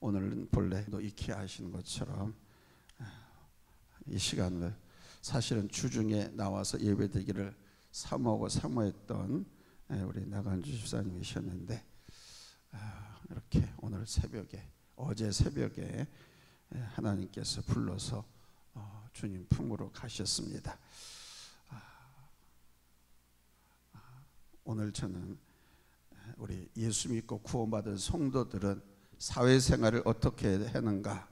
오늘은 본래도 익히 아시는 것처럼 이 시간을 사실은 주중에 나와서 예배드리기를 사모하고 사모했던 우리 나간주 집사님이셨는데 이렇게 오늘 새벽에 어제 새벽에 하나님께서 불러서 주님 품으로 가셨습니다. 오늘 저는 우리 예수 믿고 구원받은 성도들은 사회생활을 어떻게 하는가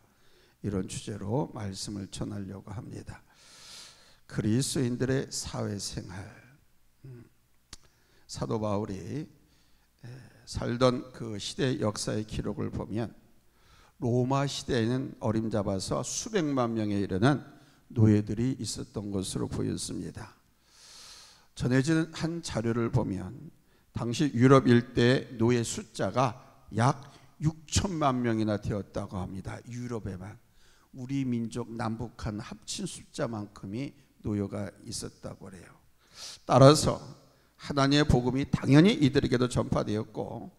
이런 주제로 말씀을 전하려고 합니다. 그리스도인들의 사회생활. 사도 바울이 살던 그 시대 역사의 기록을 보면 로마 시대에는 어림잡아서 수백만 명에 이르는 노예들이 있었던 것으로 보였습니다. 전해지는 한 자료를 보면 당시 유럽 일대 노예 숫자가 약 6천만 명이나 되었다고 합니다. 유럽에만. 우리 민족 남북한 합친 숫자만큼이 노예가 있었다고 그래요. 따라서 하나님의 복음이 당연히 이들에게도 전파되었고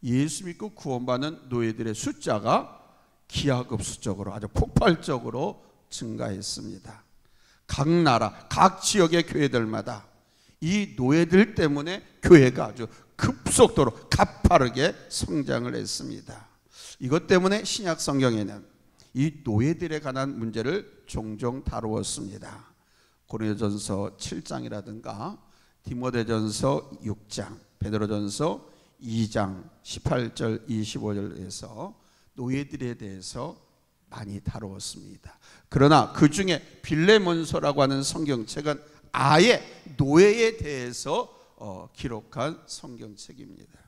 예수 믿고 구원받는 노예들의 숫자가 기하급수적으로 아주 폭발적으로 증가했습니다. 각 나라, 각 지역의 교회들마다 이 노예들 때문에 교회가 아주 급속도로 가파르게 성장을 했습니다. 이것 때문에 신약 성경에는 이 노예들에 관한 문제를 종종 다루었습니다. 고린도전서 7장이라든가 디모데전서 6장, 베드로전서 2장 18절 25절에서 노예들에 대해서 많이 다루었습니다. 그러나 그 중에 빌레몬서라고 하는 성경책은 아예 노예에 대해서 기록한 성경책입니다.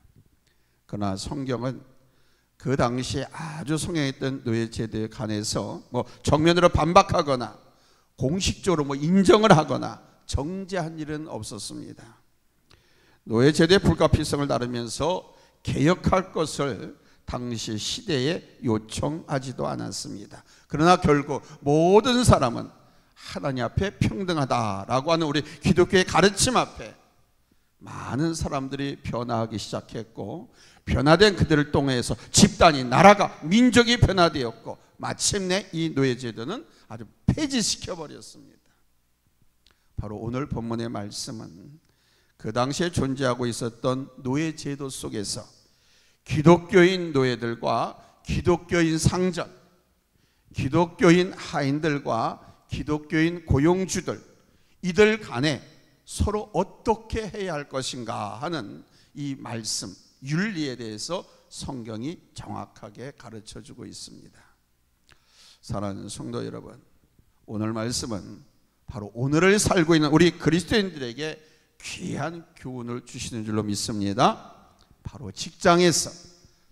그러나 성경은 그 당시에 아주 성행했던 노예 제도에 관해서 정면으로 반박하거나 공식적으로 인정을 하거나 정죄한 일은 없었습니다. 노예 제도의 불가피성을 다루면서 개혁할 것을 당시 시대에 요청하지도 않았습니다. 그러나 결국 모든 사람은 하나님 앞에 평등하다라고 하는 우리 기독교의 가르침 앞에 많은 사람들이 변화하기 시작했고 변화된 그들을 통해서 집단이, 나라가, 민족이 변화되었고 마침내 이 노예제도는 아주 폐지시켜버렸습니다. 바로 오늘 본문의 말씀은 그 당시에 존재하고 있었던 노예제도 속에서 기독교인 노예들과 기독교인 상전, 기독교인 하인들과 기독교인 고용주들, 이들 간에 서로 어떻게 해야 할 것인가 하는 이 말씀, 윤리에 대해서 성경이 정확하게 가르쳐주고 있습니다. 사랑하는 성도 여러분, 오늘 말씀은 바로 오늘을 살고 있는 우리 그리스도인들에게 귀한 교훈을 주시는 줄로 믿습니다. 바로 직장에서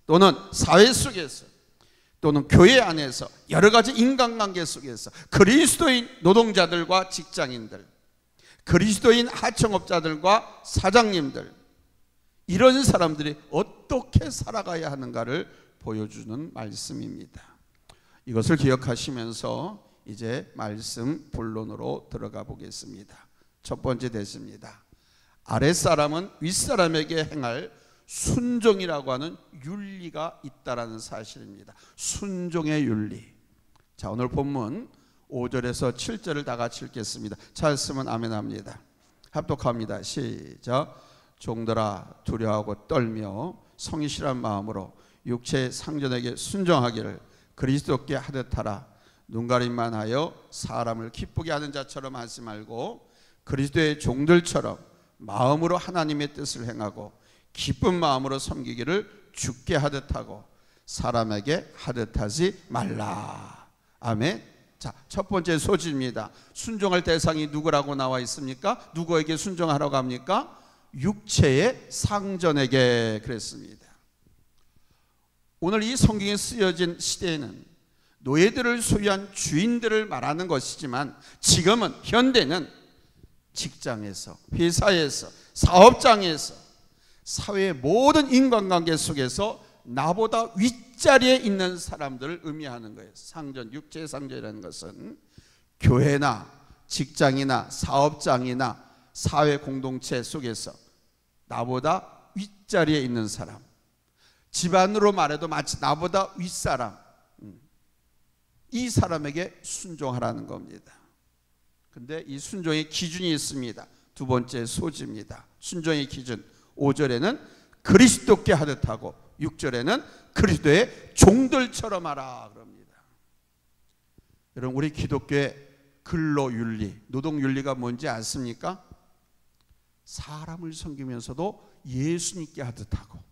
또는 사회 속에서 또는 교회 안에서 여러 가지 인간관계 속에서 그리스도인 노동자들과 직장인들, 그리스도인 하청업자들과 사장님들, 이런 사람들이 어떻게 살아가야 하는가를 보여주는 말씀입니다. 이것을 기억하시면서 이제 말씀 본론으로 들어가 보겠습니다. 첫 번째 대목입니다. 아랫사람은 윗사람에게 행할 순종이라고 하는 윤리가 있다라는 사실입니다. 순종의 윤리. 자, 오늘 본문 5절에서 7절을 다 같이 읽겠습니다. 찾았으면 아멘합니다. 합독합니다. 시작. 종들아, 두려워하고 떨며 성실한 마음으로 육체의 상전에게 순종하기를 그리스도께 하듯 하라. 눈가림만 하여 사람을 기쁘게 하는 자처럼 하지 말고 그리스도의 종들처럼 마음으로 하나님의 뜻을 행하고 기쁜 마음으로 섬기기를 주께 하듯 하고 사람에게 하듯 하지 말라. 아멘. 자, 첫 번째 소지입니다. 순종할 대상이 누구라고 나와 있습니까? 누구에게 순종하라고 합니까? 육체의 상전에게 그랬습니다. 오늘 이 성경에 쓰여진 시대에는 노예들을 소유한 주인들을 말하는 것이지만 지금은 현대는 직장에서, 회사에서, 사업장에서, 사회의 모든 인간관계 속에서 나보다 윗자리에 있는 사람들을 의미하는 거예요. 상전, 육체의 상전이라는 것은 교회나 직장이나 사업장이나 사회 공동체 속에서 나보다 윗자리에 있는 사람, 집안으로 말해도 마치 나보다 윗사람, 이 사람에게 순종하라는 겁니다. 근데 이 순종의 기준이 있습니다. 두 번째 소지입니다. 순종의 기준, 5절에는 그리스도께 하듯 하고 6절에는 그리스도의 종들처럼 하라 그럽니다. 여러분, 우리 기독교의 근로윤리, 노동윤리가 뭔지 아십니까? 사람을 섬기면서도 예수님께 하듯 하고,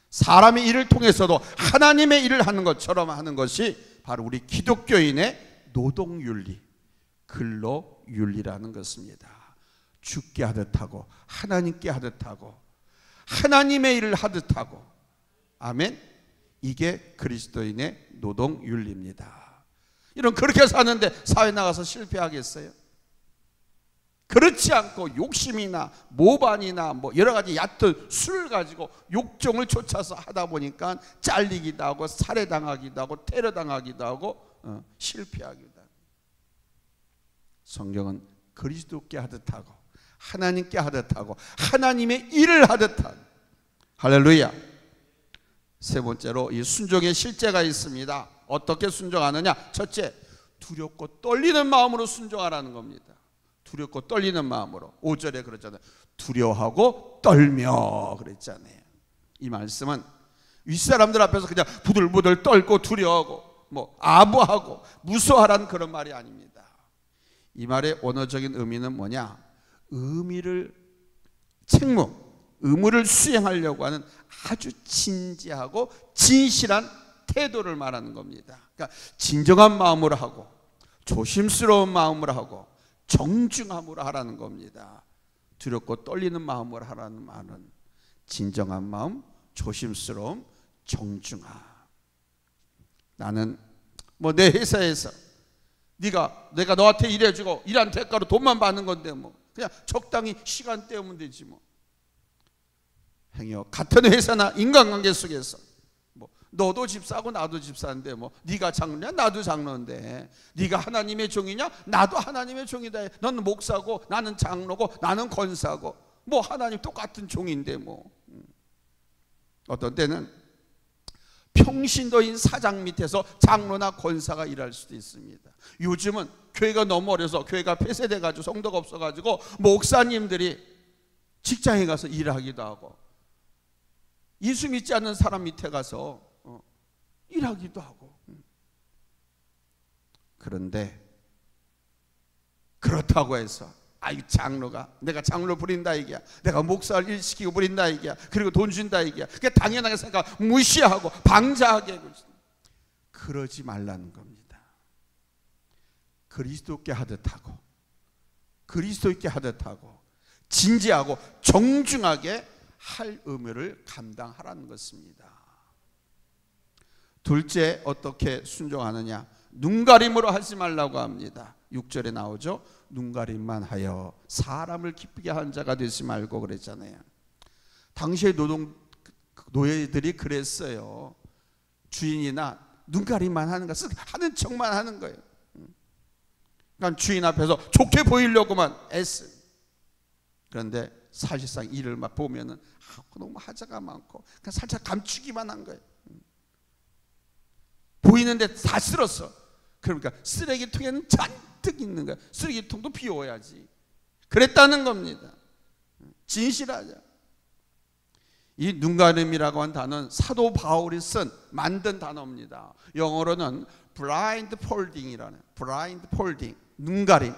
사람의 일을 통해서도 하나님의 일을 하는 것처럼 하는 것이 바로 우리 기독교인의 노동윤리, 근로윤리라는 것입니다. 주께 하듯 하고, 하나님께 하듯 하고, 하나님의 일을 하듯 하고, 아멘. 이게 그리스도인의 노동윤리입니다. 이런 그렇게 사는데 사회 나가서 실패하겠어요? 그렇지 않고 욕심이나 모반이나 뭐 여러 가지 얕은 술을 가지고 욕정을 쫓아서 하다 보니까 잘리기도 하고 살해당하기도 하고 테러당하기도 하고 실패하기도 하고. 성경은 그리스도께 하듯 하고, 하나님께 하듯 하고, 하나님의 일을 하듯 하고. 할렐루야. 세 번째로 이 순종의 실제가 있습니다. 어떻게 순종하느냐? 첫째, 두렵고 떨리는 마음으로 순종하라는 겁니다. 두렵고 떨리는 마음으로. 5절에 그랬잖아요. 두려워하고 떨며 그랬잖아요. 이 말씀은 윗사람들 앞에서 그냥 부들부들 떨고 두려워하고 뭐 아부하고 무서워하라는 그런 말이 아닙니다. 이 말의 원어적인 의미는 뭐냐? 의무를 수행하려고 하는 아주 진지하고 진실한 태도를 말하는 겁니다. 그러니까 진정한 마음으로 하고 조심스러운 마음으로 하고 정중함으로 하라는 겁니다. 두렵고 떨리는 마음으로 하라는 말은 진정한 마음, 조심스러움, 정중함. 나는 뭐 내 회사에서 내가 너한테 일해주고 일한 대가로 돈만 받는 건데 뭐 그냥 적당히 시간 때우면 되지 뭐. 행여 같은 회사나 인간관계 속에서 뭐 너도 집사고 나도 집사인데 뭐 네가 장로냐 나도 장로인데, 네가 하나님의 종이냐 나도 하나님의 종이다. 너는 목사고 나는 장로고 나는 권사고 뭐 하나님 똑같은 종인데 뭐. 어떤 때는 평신도인 사장 밑에서 장로나 권사가 일할 수도 있습니다. 요즘은 교회가 너무 어려서 교회가 폐쇄돼 가지고 성도가 없어 가지고 목사님들이 직장에 가서 일하기도 하고 예수 믿지 않는 사람 밑에 가서 일하기도 하고. 그런데 그렇다고 해서 장로가 내가 장로 부린다 이게야, 내가 목사를 일시키고 부린다 이게야, 그리고 돈 준다 이게야, 그게 당연하게 생각 무시하고 방자하게 그러지 말라는 겁니다. 그리스도께 하듯 하고 그리스도께 하듯 하고 진지하고 정중하게 할 의무를 감당하라는 것입니다. 둘째, 어떻게 순종하느냐? 눈가림으로 하지 말라고 합니다. 6절에 나오죠. 눈가림만 하여 사람을 기쁘게 하는 자가 되지 말고 그랬잖아요. 당시의 노예들이 그랬어요. 주인이나 눈가림만 하는 거, 하는 척만 하는 거예요. 그러니까 주인 앞에서 좋게 보이려고만 애쓰. 그런데 사실상 일을 막 보면은 너무 하자가 많고 그냥 살짝 감추기만 한 거예요. 보이는데 다 쓸었어. 그러니까 쓰레기통에는 잔뜩 있는 거야. 쓰레기통도 비워야지. 그랬다는 겁니다. 진실하자. 이 눈가림이라고 한 단어는 사도 바울이 만든 단어입니다. 영어로는 blind folding이라는, blind folding, 눈가림,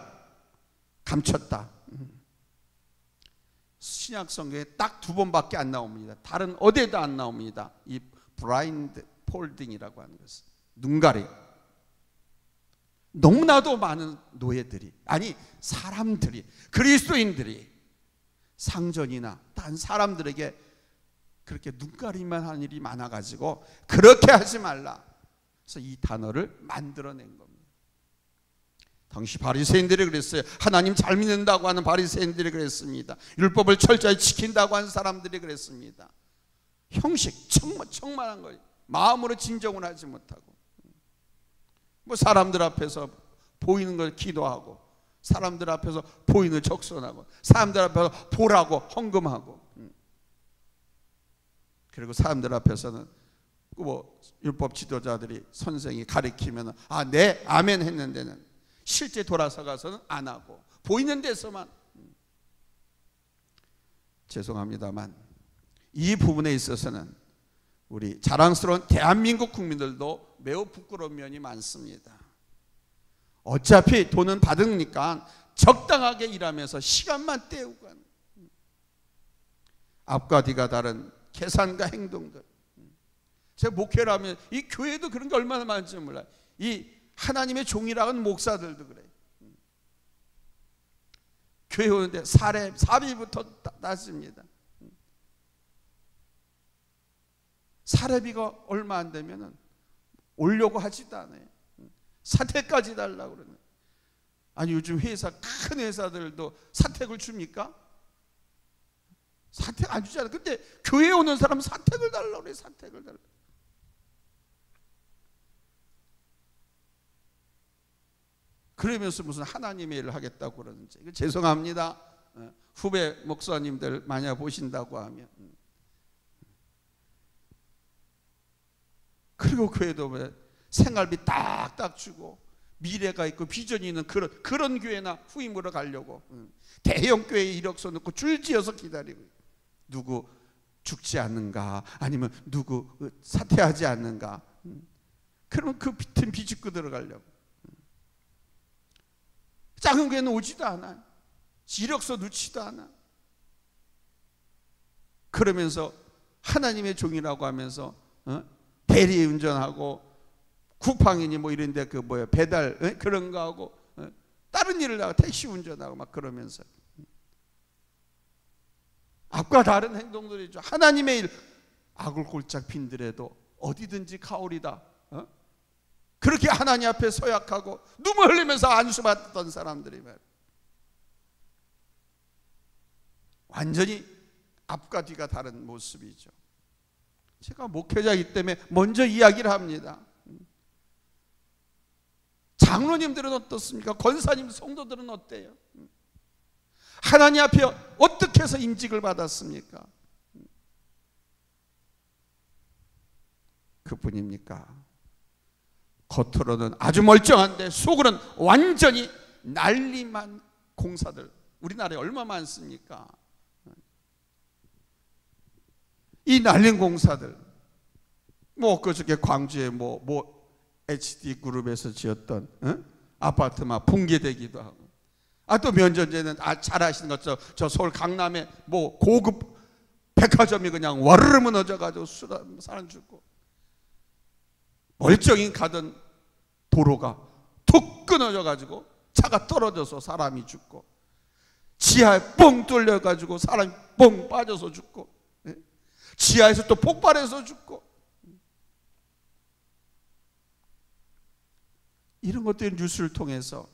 감췄다. 신약 성경에 딱 2번밖에 안 나옵니다. 다른 어디에도 안 나옵니다. 이 blind folding이라고 하는 것은 눈가림. 너무나도 많은 노예들이, 아니 사람들이, 그리스도인들이 상전이나 딴 사람들에게 그렇게 눈가림만 하는 일이 많아가지고 그렇게 하지 말라. 그래서 이 단어를 만들어낸 겁니다. 당시 바리새인들이 그랬어요. 하나님 잘 믿는다고 하는 바리새인들이 그랬습니다. 율법을 철저히 지킨다고 하는 사람들이 그랬습니다. 형식 청만한 거예요. 마음으로 진정을 하지 못하고 뭐 사람들 앞에서 보이는 걸 기도하고 사람들 앞에서 보이는 걸 적선하고 사람들 앞에서 보라고 헌금하고 그리고 사람들 앞에서는 뭐 율법 지도자들이 선생이 가르치면 네 아멘 했는데는 실제 돌아서 가서는 안 하고 보이는 데서만. 죄송합니다만 이 부분에 있어서는 우리 자랑스러운 대한민국 국민들도 매우 부끄러운 면이 많습니다. 어차피 돈은 받으니까 적당하게 일하면서 시간만 때우고 하는, 앞과 뒤가 다른 계산과 행동들. 제가 목회를 하면 이 교회도 그런 게 얼마나 많은지 몰라요. 이 하나님의 종이라고 하는 목사들도 그래요. 교회 오는데 사비부터 따집니다. 사례비가 얼마 안 되면 오려고 하지도 않아요. 사택까지 달라고 그러는. 아니 요즘 큰 회사들도 사택을 줍니까? 사택 안 주잖아요. 근데 교회에 오는 사람은 사택을 달라고 그래요. 사택을 달라고. 그러면서 무슨 하나님의 일을 하겠다고 그러는지. 죄송합니다. 후배 목사님들 만약 보신다고 하면. 그리고 교회도 생활비 딱딱 주고 미래가 있고 비전이 있는 그런 교회나 후임으로 가려고 대형 교회에 이력서 넣고 줄지어서 기다리고, 누구 죽지 않는가, 아니면 누구 사퇴하지 않는가. 그러면 그 빈 비집고 들어가려고. 작은 교회는 오지도 않아. 이력서 넣지도 않아. 그러면서 하나님의 종이라고 하면서 대리 운전하고 쿠팡이니 뭐 이런데 배달 그런 거 하고 다른 일을 하고 택시 운전하고 막 그러면서 앞과 다른 행동들이죠. 하나님의 일 아굴골짝 빈들에도 어디든지 가오리다. 그렇게 하나님 앞에 서약하고 눈물 흘리면서 안수받던 사람들이 완전히 앞과 뒤가 다른 모습이죠. 제가 목회자이기 때문에 먼저 이야기를 합니다. 장로님들은 어떻습니까? 권사님, 성도들은 어때요? 하나님 앞에 어떻게 해서 임직을 받았습니까? 그뿐입니까? 겉으로는 아주 멀쩡한데 속으로는 완전히 난리만 공사들, 우리나라에 얼마 많습니까? 이 날린 공사들, 그저께 광주에 HD 그룹에서 지었던 아파트 막 붕괴되기도 하고, 또 몇 년 전에는 잘 아시는 것처럼 저 서울 강남에 고급 백화점이 그냥 와르르 무너져가지고 사람 죽고, 멀쩡히 가던 도로가 툭 끊어져가지고 차가 떨어져서 사람이 죽고, 지하에 뻥 뚫려가지고 사람이 뻥 빠져서 죽고, 지하에서 또 폭발해서 죽고, 이런 것들이 뉴스를 통해서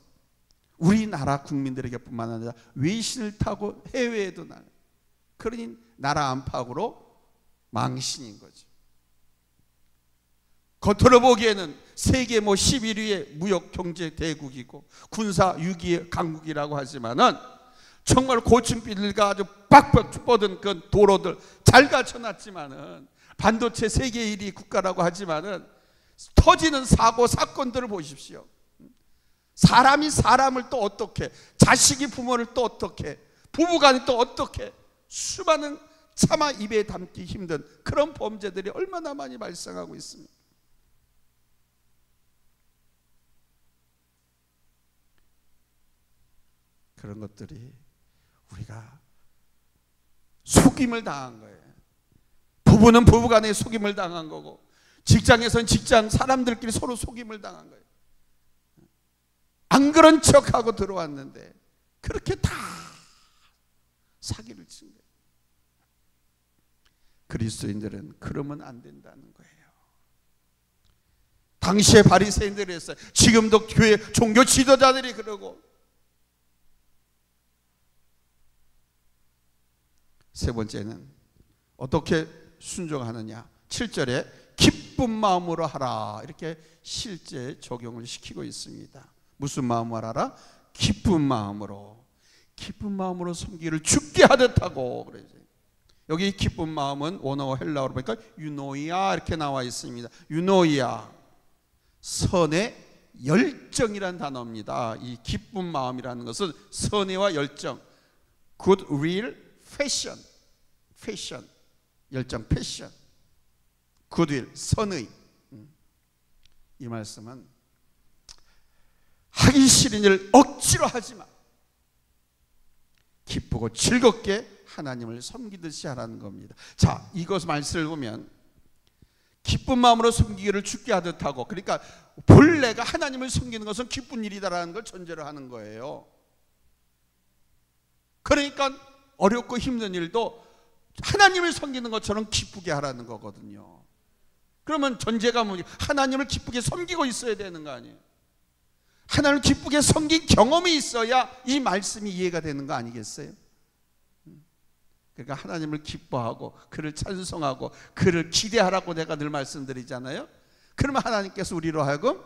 우리나라 국민들에게 뿐만 아니라 외신을 타고 해외에도 나요. 그러니 나라 안팎으로 망신인 거죠. 겉으로 보기에는 세계 11위의 무역 경제 대국이고 군사 6위의 강국이라고 하지만은 정말 고층비들과 아주 빡빡 뻗은 그 도로들 잘 갖춰놨지만은, 반도체 세계 1위 국가라고 하지만은 터지는 사고 사건들을 보십시오. 사람이 사람을 또 어떻게, 자식이 부모를 또 어떻게, 부부간이 또 어떻게, 수많은 차마 입에 담기 힘든 그런 범죄들이 얼마나 많이 발생하고 있습니다. 그런 것들이 우리가 속임을 당한 거예요. 부부는 부부간에 속임을 당한 거고, 직장에서는 직장 사람들끼리 서로 속임을 당한 거예요. 안 그런 척하고 들어왔는데 그렇게 다 사기를 친 거예요. 그리스도인들은 그러면 안 된다는 거예요. 당시에 바리새인들이 했어요. 지금도 교회 종교 지도자들이 그러고. 세 번째는 어떻게 순종하느냐. 7절에 기쁜 마음으로 하라, 이렇게 실제 적용을 시키고 있습니다. 무슨 마음으로 하라? 기쁜 마음으로. 기쁜 마음으로 섬기기를 죽게 하듯 하고 그러죠. 여기 기쁜 마음은 원어와 헬라어로 보니까 유노이아 이렇게 나와 있습니다. 유노이아, 선의 열정이란 단어입니다. 이 기쁜 마음이라는 것은 선의와 열정, good will, passion, passion, 열정, passion, good will, 선의. 이 말씀은 하기 싫은 일 억지로 하지만 기쁘고 즐겁게 하나님을 섬기듯이 하라는 겁니다. 자, 이것 말씀을 보면 기쁜 마음으로 섬기기를 주께 하듯 하고, 그러니까 본래가 하나님을 섬기는 것은 기쁜 일이다라는 걸 전제로 하는 거예요. 그러니까 어렵고 힘든 일도 하나님을 섬기는 것처럼 기쁘게 하라는 거거든요. 그러면 전제가 뭐냐? 하나님을 기쁘게 섬기고 있어야 되는 거 아니에요? 하나님을 기쁘게 섬긴 경험이 있어야 이 말씀이 이해가 되는 거 아니겠어요? 그러니까 하나님을 기뻐하고 그를 찬송하고 그를 기대하라고 내가 늘 말씀드리잖아요. 그러면 하나님께서 우리로 하여금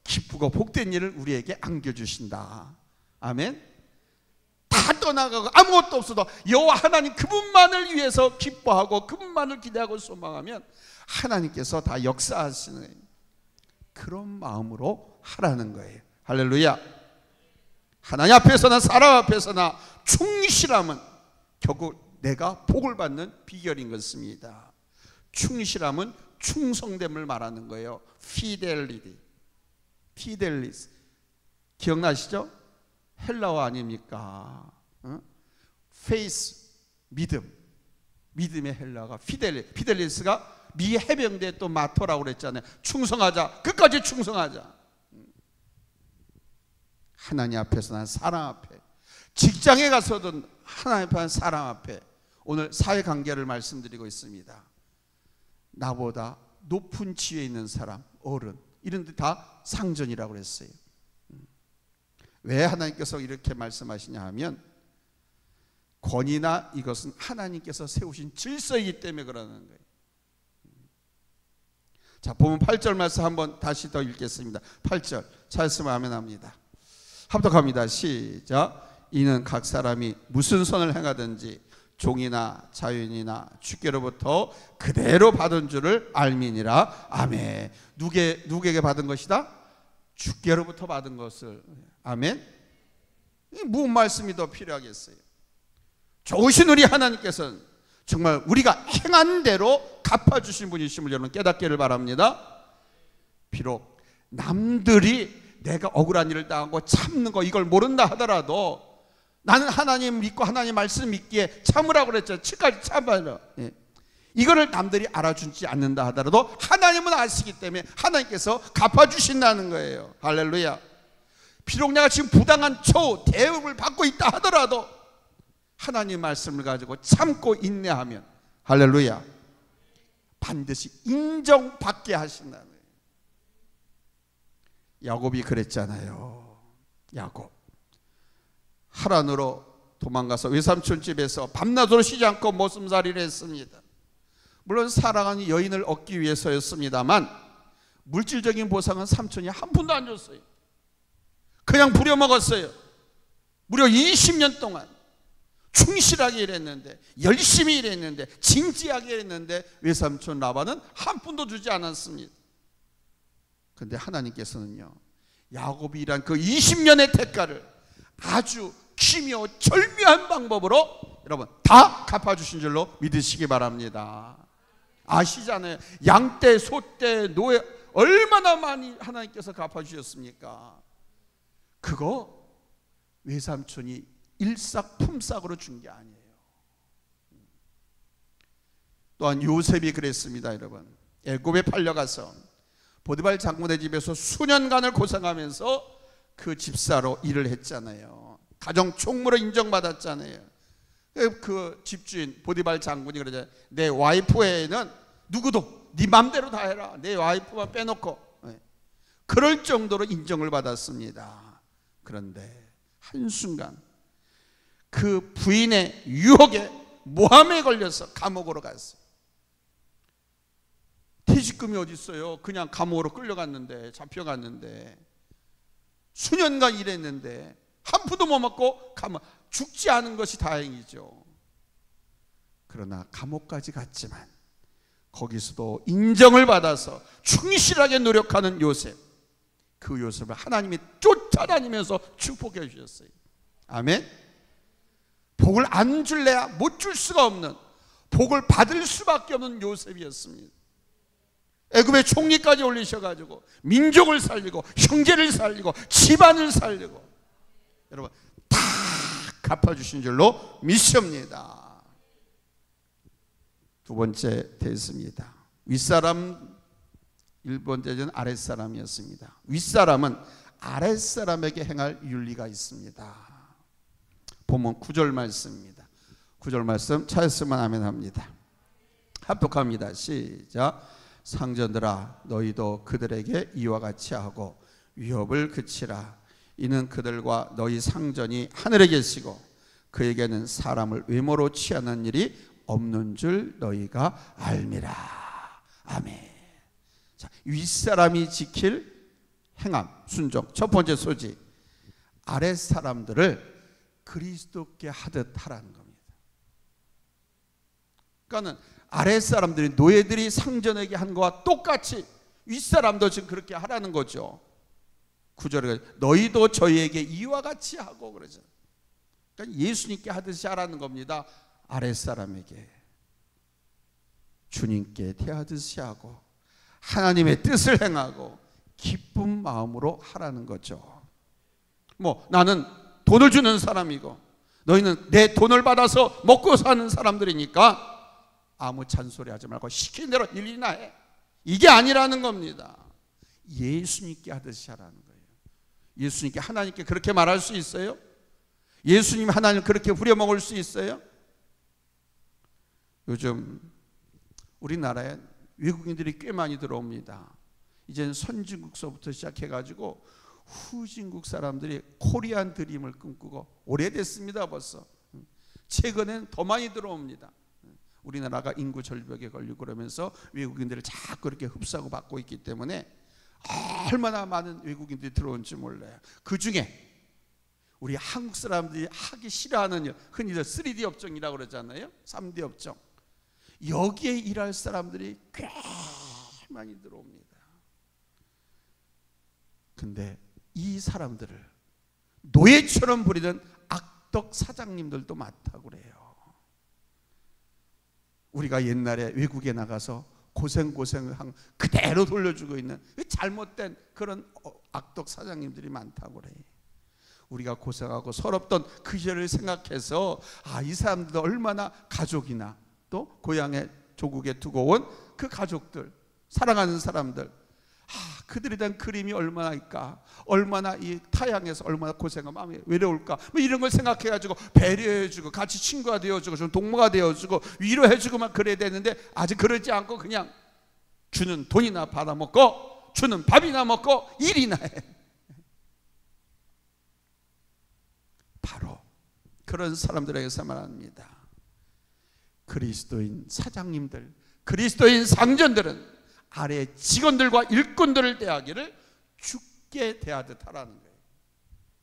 기쁘고 복된 일을 우리에게 안겨주신다. 아멘. 다 떠나가고 아무것도 없어도 여호와 하나님 그분만을 위해서 기뻐하고 그분만을 기대하고 소망하면 하나님께서 다 역사하시는 그런 마음으로 하라는 거예요. 할렐루야. 하나님 앞에서나 사람 앞에서나 충실함은 결국 내가 복을 받는 비결인 것입니다. 충실함은 충성됨을 말하는 거예요. fidelity, fidelis. 기억나시죠? 헬라어 아닙니까? faith, 믿음. 믿음의 헬라어가 fidelis가 미 해병대 또 마토라고 그랬잖아요. 충성하자, 끝까지 충성하자. 하나님 앞에서나 사람 앞에, 직장에 가서든 하나님 앞에 사람 앞에, 오늘 사회관계를 말씀드리고 있습니다. 나보다 높은 지위에 있는 사람, 어른, 이런 데 다 상전이라고 그랬어요. 왜 하나님께서 이렇게 말씀하시냐 하면 권위나 이것은 하나님께서 세우신 질서이기 때문에 그러는 거예요. 자, 보면 8절 말씀 한번 다시 더 읽겠습니다. 8절 찾으시면 아멘 합니다. 합독합니다. 시작. 이는 각 사람이 무슨 선을 행하든지 종이나 자유인이나 주께로부터 그대로 받은 줄을 알미니라. 아멘. 누구에게 받은 것이다? 주께로부터 받은 것을. 아멘. 무슨 말씀이 더 필요하겠어요? 좋으신 우리 하나님께서는 정말 우리가 행한 대로 갚아주신 분이심을 여러분 깨닫기를 바랍니다. 비록 남들이 내가 억울한 일을 당하고 참는 거 이걸 모른다 하더라도 나는 하나님 믿고 하나님 말씀 믿기에 참으라고 그랬죠. 끝까지 참아요. 이거를 남들이 알아주지 않는다 하더라도 하나님은 아시기 때문에 하나님께서 갚아주신다는 거예요. 할렐루야. 비록 내가 지금 부당한 대접을 받고 있다 하더라도 하나님 말씀을 가지고 참고 인내하면 할렐루야 반드시 인정받게 하신다는 거예요. 야곱이 그랬잖아요. 야곱 하란으로 도망가서 외삼촌 집에서 밤낮으로 쉬지 않고 모슴살이를 했습니다. 물론 사랑하는 여인을 얻기 위해서였습니다만 물질적인 보상은 삼촌이 한 푼도 안 줬어요. 그냥 부려먹었어요. 무려 20년 동안 충실하게 일했는데, 열심히 일했는데, 진지하게 일했는데 외삼촌 라반은 한 푼도 주지 않았습니다. 그런데 하나님께서는요, 야곱이 일한 그 20년의 대가를 아주 기묘 절묘한 방법으로 여러분 다 갚아주신 줄로 믿으시기 바랍니다. 아시잖아요. 양떼, 소떼, 노예 얼마나 많이 하나님께서 갚아주셨습니까? 그거 외삼촌이 일삭품삭으로 준 게 아니에요. 또한 요셉이 그랬습니다. 여러분 애굽에 팔려가서 보디발 장군의 집에서 수년간을 고생하면서 그 집사로 일을 했잖아요. 가정 총무로 인정받았잖아요. 그 집주인 보디발 장군이 그러잖아요. 내 와이프 외에는 누구도 네 맘대로 다 해라. 내 와이프만 빼놓고. 그럴 정도로 인정을 받았습니다. 그런데 한순간 그 부인의 유혹에 모함에 걸려서 감옥으로 갔어요. 퇴직금이 어디 있어요? 그냥 감옥으로 끌려갔는데, 잡혀갔는데 수년간 일했는데 한 푼도 못 먹고 가면 죽지 않은 것이 다행이죠. 그러나 감옥까지 갔지만 거기서도 인정을 받아서 충실하게 노력하는 요셉, 그 요셉을 하나님이 쫓아다니면서 축복해 주셨어요. 아멘. 복을 안 줄래야 못 줄 수가 없는, 복을 받을 수밖에 없는 요셉이었습니다. 애굽의 총리까지 올리셔가지고 민족을 살리고 형제를 살리고 집안을 살리고, 여러분 다 갚아주신 줄로 믿습니다. 두 번째 됐습니다. 윗사람, 1번째는 아랫사람이었습니다. 윗사람은 아랫사람에게 행할 윤리가 있습니다. 본문 9절 말씀입니다. 9절 말씀 찾았으면 아멘 합니다. 합독합니다. 시작. 상전들아, 너희도 그들에게 이와 같이 하고 위협을 그치라. 이는 그들과 너희 상전이 하늘에 계시고 그에게는 사람을 외모로 취하는 일이 없는 줄 너희가 알미라. 아멘. 자, 윗사람이 지킬 행함, 순종. 첫 번째 소지, 아랫사람들을 그리스도께 하듯 하라는 겁니다. 그러니까는 아랫사람들이, 노예들이 상전에게 한 것과 똑같이 윗사람도 지금 그렇게 하라는 거죠. 9절에 너희도 저희에게 이와 같이 하고 그러죠. 그러니까 예수님께 하듯이 하라는 겁니다. 아랫사람에게 주님께 대하듯이 하고 하나님의 뜻을 행하고 기쁜 마음으로 하라는 거죠. 나는 돈을 주는 사람이고 너희는 내 돈을 받아서 먹고 사는 사람들이니까 아무 잔소리 하지 말고 시킨 대로 일이나 해. 이게 아니라는 겁니다. 예수님께 하듯이 하라는 거예요. 예수님께, 하나님께 그렇게 말할 수 있어요? 예수님 하나님 그렇게 부려먹을 수 있어요? 요즘 우리나라에 외국인들이 꽤 많이 들어옵니다. 이제는 선진국서부터 시작해가지고 후진국 사람들이 코리안 드림을 꿈꾸고 오래됐습니다. 벌써 최근엔 더 많이 들어옵니다. 우리나라가 인구 절벽에 걸리고 그러면서 외국인들을 자꾸 그렇게 흡수하고 받고 있기 때문에 얼마나 많은 외국인들이 들어온지 몰라요. 그 중에 우리 한국 사람들이 하기 싫어하는, 흔히들 3D 업종이라고 그러잖아요. 3D 업종. 여기에 일할 사람들이 꽤 많이 들어옵니다. 근데 이 사람들을 노예처럼 부리는 악덕 사장님들도 많다고 그래요. 우리가 옛날에 외국에 나가서 고생한 그대로 돌려주고 있는 잘못된 그런 악덕 사장님들이 많다고 그래요. 우리가 고생하고 서럽던 그 시절을 생각해서 이 사람들도 얼마나 가족이나 또 고향에 조국에 두고 온 그 가족들, 사랑하는 사람들, 그들에 대한 그림이 얼마나일까, 얼마나 이 타향에서 얼마나 고생하고 마음이 외로울까, 이런 걸 생각해가지고 배려해주고 같이 친구가 되어주고 좀 동무가 되어주고 위로해주고 막 그래야 되는데 아직 그러지 않고 그냥 주는 돈이나 받아먹고 주는 밥이나 먹고 일이나 해. 바로 그런 사람들에게서 말합니다. 그리스도인 사장님들, 그리스도인 상전들은 아래 직원들과 일꾼들을 대하기를 주께 대하듯 하라는 거예요.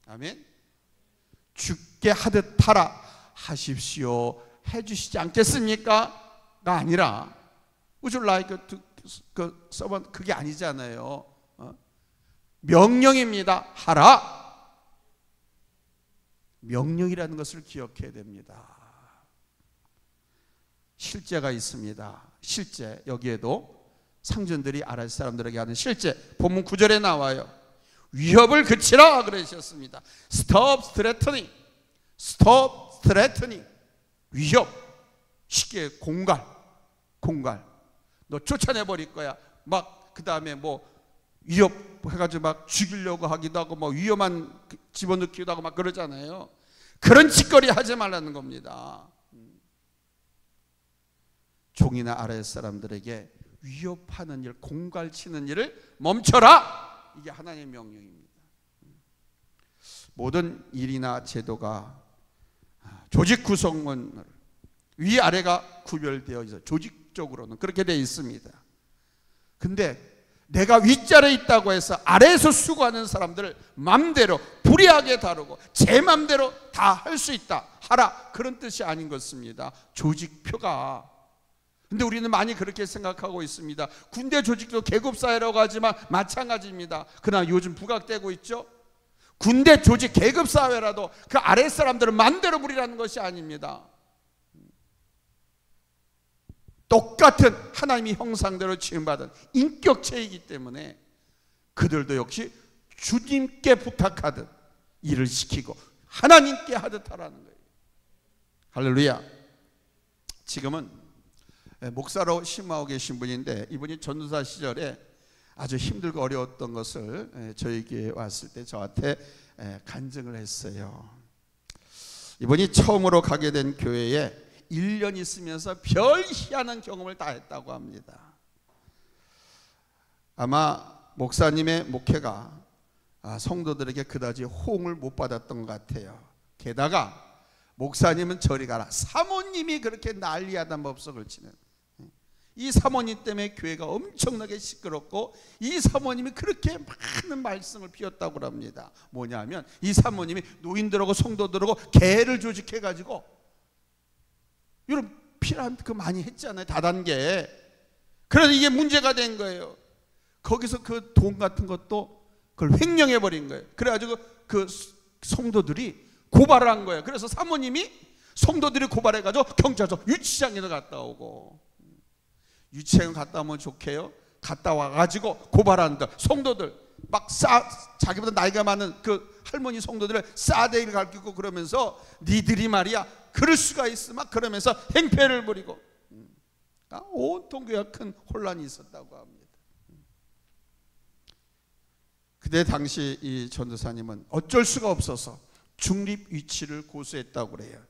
아멘. 주께 하듯 하라, 하십시오 해주시지 않겠습니까? 가 아니라 Would you like to servant, 그게 아니잖아요. 명령입니다. 하라. 명령이라는 것을 기억해야 됩니다. 실제가 있습니다. 실제, 여기에도 상전들이 아랫 사람들에게 하는 실제, 본문 9절에 나와요. 위협을 그치라 그러셨습니다. Stop threatening. Stop threatening. 위협. 쉽게 공갈. 너 쫓아내버릴 거야. 막 그 다음에 위협해가지고 막 죽이려고 하기도 하고 위험한 집어넣기도 하고 막 그러잖아요. 그런 짓거리 하지 말라는 겁니다. 종이나 아랫 사람들에게 위협하는 일, 공갈치는 일을 멈춰라. 이게 하나님의 명령입니다. 모든 일이나 제도가 조직 구성원 위아래가 구별되어 있어 조직적으로는 그렇게 되어 있습니다. 근데 내가 윗자리에 있다고 해서 아래에서 수고하는 사람들을 맘대로 불이하게 다루고 제 맘대로 다 할 수 있다 하라, 그런 뜻이 아닌 것입니다. 조직표가. 근데 우리는 많이 그렇게 생각하고 있습니다. 군대 조직도 계급사회라고 하지만 마찬가지입니다. 그러나 요즘 부각되고 있죠. 군대 조직 계급사회라도 그 아래 사람들은 맘대로 부리라는 것이 아닙니다. 똑같은 하나님의 형상대로 지음받은 인격체이기 때문에 그들도 역시 주님께 부탁하듯 일을 시키고 하나님께 하듯 하라는 거예요. 할렐루야. 지금은 목사로 심하고 계신 분인데, 이분이 전도사 시절에 아주 힘들고 어려웠던 것을 저희 교회에 왔을 때 저한테 간증을 했어요. 이분이 처음으로 가게 된 교회에 1년 있으면서 별 희한한 경험을 다 했다고 합니다. 아마 목사님의 목회가 성도들에게 그다지 호응을 못 받았던 것 같아요. 게다가 목사님은 저리 가라, 사모님이 그렇게 난리하다 법석을 치는, 이 사모님 때문에 교회가 엄청나게 시끄럽고 이 사모님이 그렇게 많은 말씀을 피웠다고 합니다. 뭐냐면 이 사모님이 노인들하고 성도들하고 개를 조직해 가지고, 여러분 피라미드 그 많이 했잖아요, 다단계. 그래서 이게 문제가 된 거예요. 거기서 그 돈 같은 것도 그걸 횡령해 버린 거예요. 그래가지고 그 성도들이 고발을 한 거예요. 그래서 사모님이 성도들이 고발해가지고 경찰서 유치장에도 갔다 오고, 유치장 갔다 오면 좋게요. 갔다 와가지고 고발한다. 성도들 막 자기보다 나이가 많은 그 할머니 성도들을 싸대기를 가르치고 그러면서 니들이 말이야 그럴 수가 있어 막 그러면서 행패를 부리고, 온통 교회가 큰 혼란이 있었다고 합니다. 그때 당시 이 전도사님은 어쩔 수가 없어서 중립 위치를 고소했다고 그래요.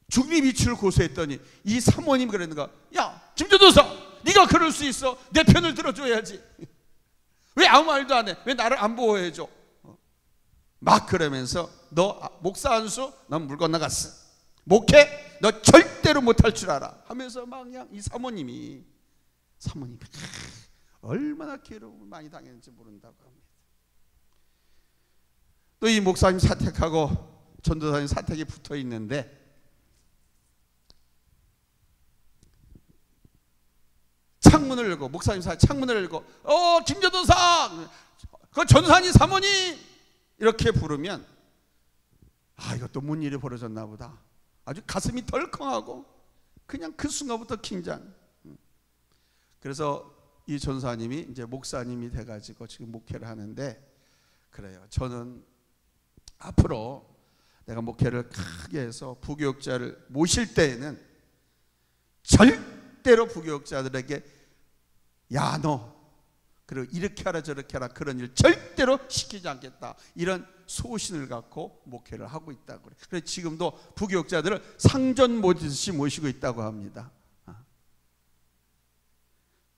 중립 위치를 고소했더니 이 사모님이 그러는 거야. 야, 김전도사, 네가 그럴 수 있어. 내 편을 들어줘야지. 왜 아무 말도 안 해? 왜 나를 안 보호해줘? 막 그러면서 너 목사 안수, 넌 물 건너갔어. 목회 너 절대로 못할 줄 알아 하면서 막 그냥 이 사모님이 얼마나 괴로움을 많이 당했는지 모른다고 합니다. 또 이 목사님 사택하고 전도사님 사택이 붙어 있는데, 창문을 열고, 목사님 창문을 열고 김전도사, 그 전도사님 사모님 이렇게 부르면 이것도 뭔 일이 벌어졌나 보다. 아주 가슴이 덜컹하고 그냥 그 순간부터 긴장. 그래서 이 전사님이 이제 목사님이 돼가지고 지금 목회를 하는데, 그래요. 저는 앞으로 내가 목회를 크게 해서 부교육자를 모실 때에는 절대로 부교육자들에게 야 너 그리고 이렇게 하라 저렇게 하라 그런 일 절대로 시키지 않겠다, 이런 소신을 갖고 목회를 하고 있다고 그래요. 그래서 지금도 부교육자들을 상전 모시듯이 모시고 있다고 합니다.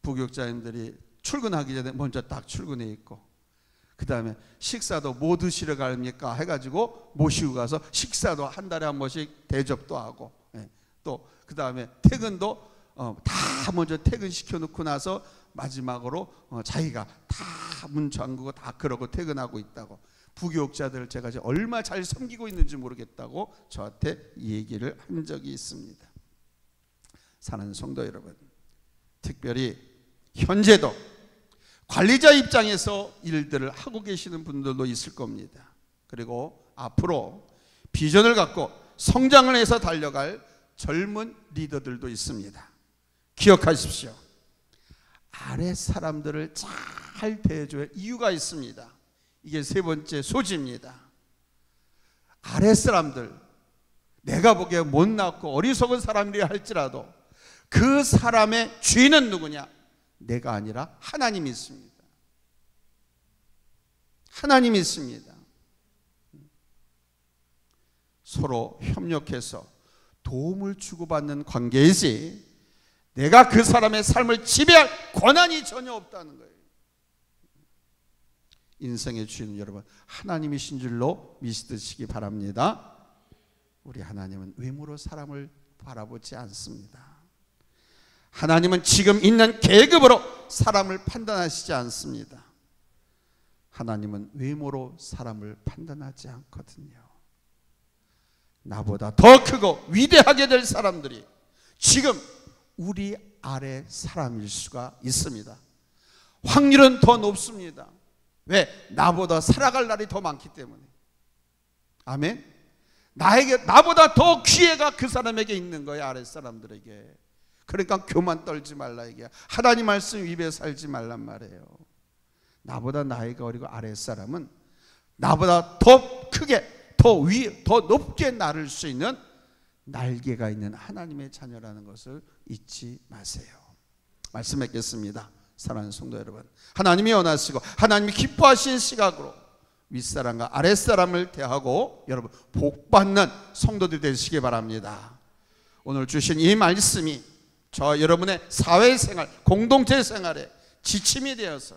부교육자님들이 출근하기 전에 먼저 딱 출근해 있고, 그 다음에 식사도 뭐 드시러 갑니까 해가지고 모시고 가서 식사도 한 달에 한 번씩 대접도 하고, 또 그 다음에 퇴근도 다 먼저 퇴근시켜 놓고 나서 마지막으로 자기가 다 문 잠그고 다 그러고 퇴근하고 있다고. 부교육자들을 제가 이제 얼마 잘 섬기고 있는지 모르겠다고 저한테 얘기를 한 적이 있습니다. 사랑하는 성도 여러분, 특별히 현재도 관리자 입장에서 일들을 하고 계시는 분들도 있을 겁니다. 그리고 앞으로 비전을 갖고 성장을 해서 달려갈 젊은 리더들도 있습니다. 기억하십시오. 아래 사람들을 잘 대해줘야 이유가 있습니다. 이게 세 번째 소지입니다. 아래 사람들, 내가 보기에 못났고 어리석은 사람이라 할지라도 그 사람의 주인은 누구냐? 내가 아니라 하나님이 있습니다. 하나님이 있습니다. 서로 협력해서 도움을 주고받는 관계이지 내가 그 사람의 삶을 지배할 권한이 전혀 없다는 거예요. 인생의 주인은 여러분 하나님이신 줄로 믿으시기 바랍니다. 우리 하나님은 외모로 사람을 바라보지 않습니다. 하나님은 지금 있는 계급으로 사람을 판단하시지 않습니다. 하나님은 외모로 사람을 판단하지 않거든요. 나보다 더 크고 위대하게 될 사람들이 지금 우리 아래 사람일 수가 있습니다. 확률은 더 높습니다. 왜? 나보다 살아갈 날이 더 많기 때문에. 아멘. 나보다 더 기회가 그 사람에게 있는 거예요. 아래 사람들에게. 그러니까 교만 떨지 말라 이게. 하나님 말씀 위배에 살지 말란 말이에요. 나보다 나이가 어리고 아래 사람은 나보다 더 크게 더 높게 나를 수 있는 날개가 있는 하나님의 자녀라는 것을 잊지 마세요. 말씀 맺겠습니다. 사랑하는 성도 여러분, 하나님이 원하시고 하나님이 기뻐하신 시각으로 윗사람과 아랫사람을 대하고 여러분 복받는 성도들 되시기 바랍니다. 오늘 주신 이 말씀이 저 여러분의 사회생활, 공동체 생활에 지침이 되어서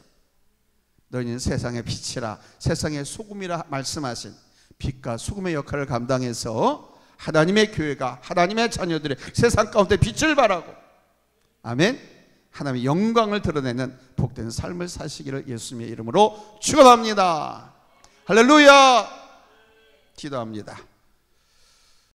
너희는 세상의 빛이라 세상의 소금이라 말씀하신 빛과 소금의 역할을 감당해서 하나님의 교회가 하나님의 자녀들의 세상 가운데 빛을 발하고 아멘, 하나님의 영광을 드러내는 복된 삶을 사시기를 예수님의 이름으로 축원합니다. 할렐루야. 기도합니다.